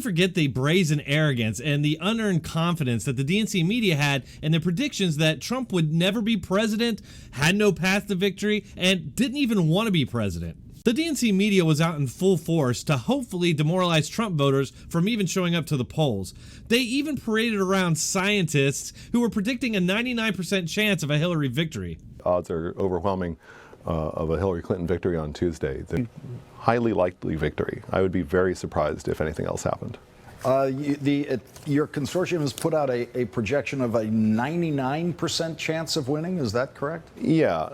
can forget the brazen arrogance and the unearned confidence that the DNC media had in their predictions that Trump would never be president, had no path to victory, and didn't even want to be president. The DNC media was out in full force to hopefully demoralize Trump voters from even showing up to the polls. They even paraded around scientists who were predicting a 99% chance of a Hillary victory. Odds are overwhelming of a Hillary Clinton victory on Tuesday. The highly likely victory. I would be very surprised if anything else happened. Your consortium has put out a projection of a 99% chance of winning. Is that correct? Yeah.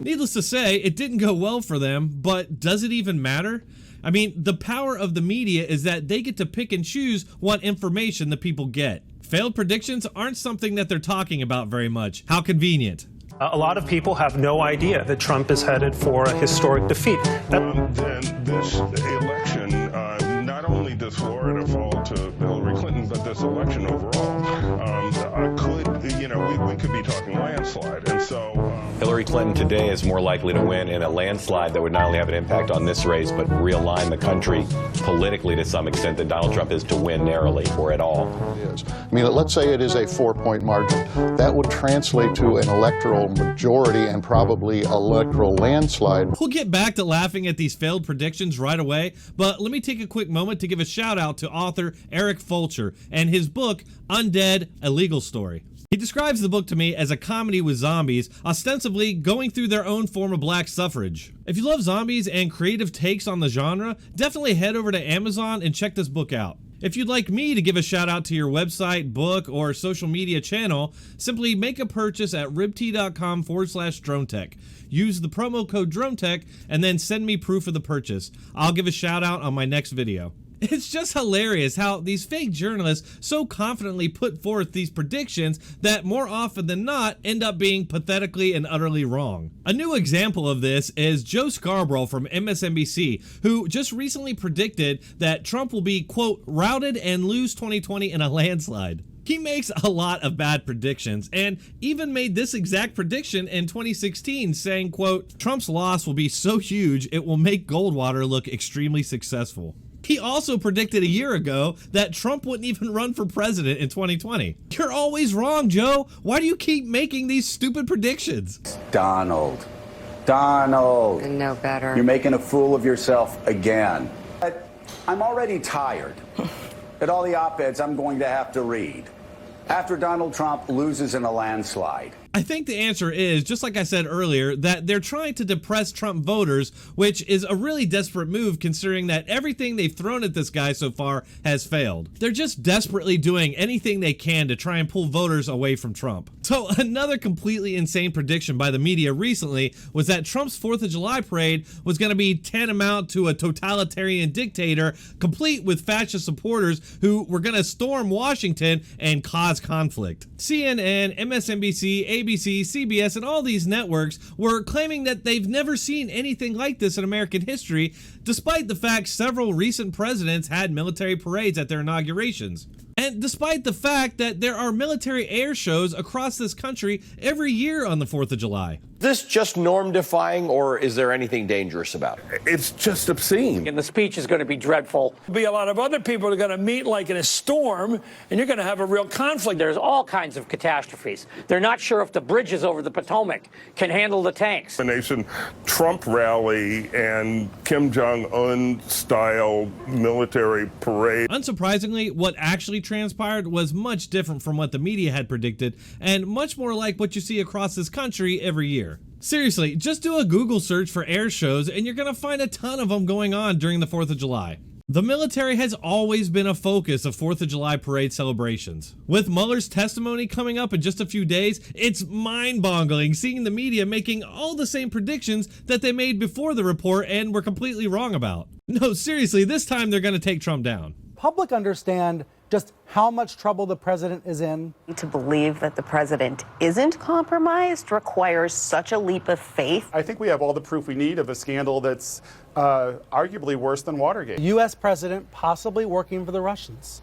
Needless to say, it didn't go well for them, but does it even matter? I mean, the power of the media is that they get to pick and choose what information the people get. Failed predictions aren't something that they're talking about very much. How convenient. A lot of people have no idea that Trump is headed for a historic defeat. Then this election, not only does Florida fall to Hillary Clinton, but this election overall we could be talking landslide. And so Hillary Clinton today is more likely to win in a landslide that would not only have an impact on this race, but realign the country politically to some extent than Donald Trump is to win narrowly or at all. I mean, let's say it is a 4-point margin. That would translate to an electoral majority and probably electoral landslide. We'll get back to laughing at these failed predictions right away, but let me take a quick moment to give a shout out to author Eric Fulcher and his book, Undead: A Legal Story. He describes the book to me as a comedy with zombies, ostensibly going through their own form of black suffrage. If you love zombies and creative takes on the genre, definitely head over to Amazon and check this book out. If you'd like me to give a shout out to your website, book, or social media channel, simply make a purchase at ribtee.com/Dronetek. Use the promo code Dronetek and then send me proof of the purchase. I'll give a shout out on my next video. It's just hilarious how these fake journalists so confidently put forth these predictions that more often than not end up being pathetically and utterly wrong. A new example of this is Joe Scarborough from MSNBC, who just recently predicted that Trump will be, quote, routed and lose 2020 in a landslide. He makes a lot of bad predictions and even made this exact prediction in 2016 saying, quote, Trump's loss will be so huge it will make Goldwater look extremely successful. He also predicted a year ago that Trump wouldn't even run for president in 2020. You're always wrong, Joe. Why do you keep making these stupid predictions? Donald. No better. You're making a fool of yourself again. But I'm already tired at all the op-eds I'm going to have to read after Donald Trump loses in a landslide. I think the answer is, just like I said earlier, that they're trying to depress Trump voters, which is a really desperate move considering that everything they've thrown at this guy so far has failed. They're just desperately doing anything they can to try and pull voters away from Trump. So another completely insane prediction by the media recently was that Trump's 4th of July parade was going to be tantamount to a totalitarian dictator, complete with fascist supporters who were going to storm Washington and cause conflict. CNN, MSNBC, ABC, CBS, and all these networks were claiming that they've never seen anything like this in American history, despite the fact several recent presidents had military parades at their inaugurations. And despite the fact that there are military air shows across this country every year on the 4th of July. Is this just norm-defying, or is there anything dangerous about it? it's just obscene. And the speech is going to be dreadful. There'll be a lot of other people are going to meet like in a storm, and you're going to have a real conflict. There's all kinds of catastrophes. They're not sure if the bridges over the Potomac can handle the tanks. The nation Trump rally and Kim Jong-un style military parade. Unsurprisingly, what actually transpired was much different from what the media had predicted, and much more like what you see across this country every year. Seriously, just do a Google search for air shows and you're gonna find a ton of them going on during the 4th of July. The military has always been a focus of 4th of July parade celebrations. With Mueller's testimony coming up in just a few days, it's mind-boggling seeing the media making all the same predictions that they made before the report and were completely wrong about. No, seriously, this time they're gonna take Trump down. Public understand just how much trouble the president is in. To believe that the president isn't compromised requires such a leap of faith. I think we have all the proof we need of a scandal that's arguably worse than Watergate. U.S. president possibly working for the Russians.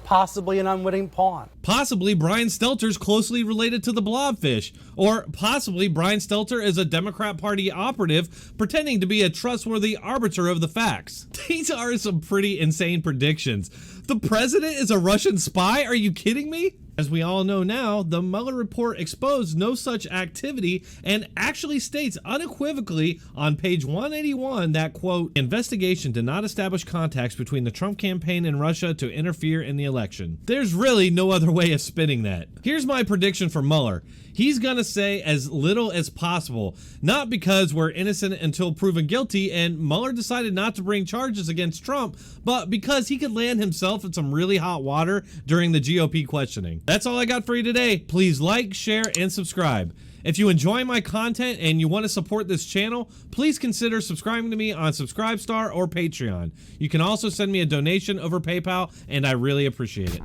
possibly an unwitting pawn. Possibly Brian Stelter's closely related to the blobfish. Or possibly Brian Stelter is a Democrat Party operative pretending to be a trustworthy arbiter of the facts. These are some pretty insane predictions. The president is a Russian spy? Are you kidding me? As we all know now, the Mueller report exposed no such activity and actually states unequivocally on page 181 that, quote, investigation did not establish contacts between the Trump campaign and Russia to interfere in the election. There's really no other way of spinning that. Here's my prediction for Mueller. He's gonna say as little as possible, not because we're innocent until proven guilty and Mueller decided not to bring charges against Trump, but because he could land himself in some really hot water during the GOP questioning. That's all I got for you today. Please like, share, and subscribe. If you enjoy my content and you want to support this channel, please consider subscribing to me on Subscribestar or Patreon. You can also send me a donation over PayPal, and I really appreciate it.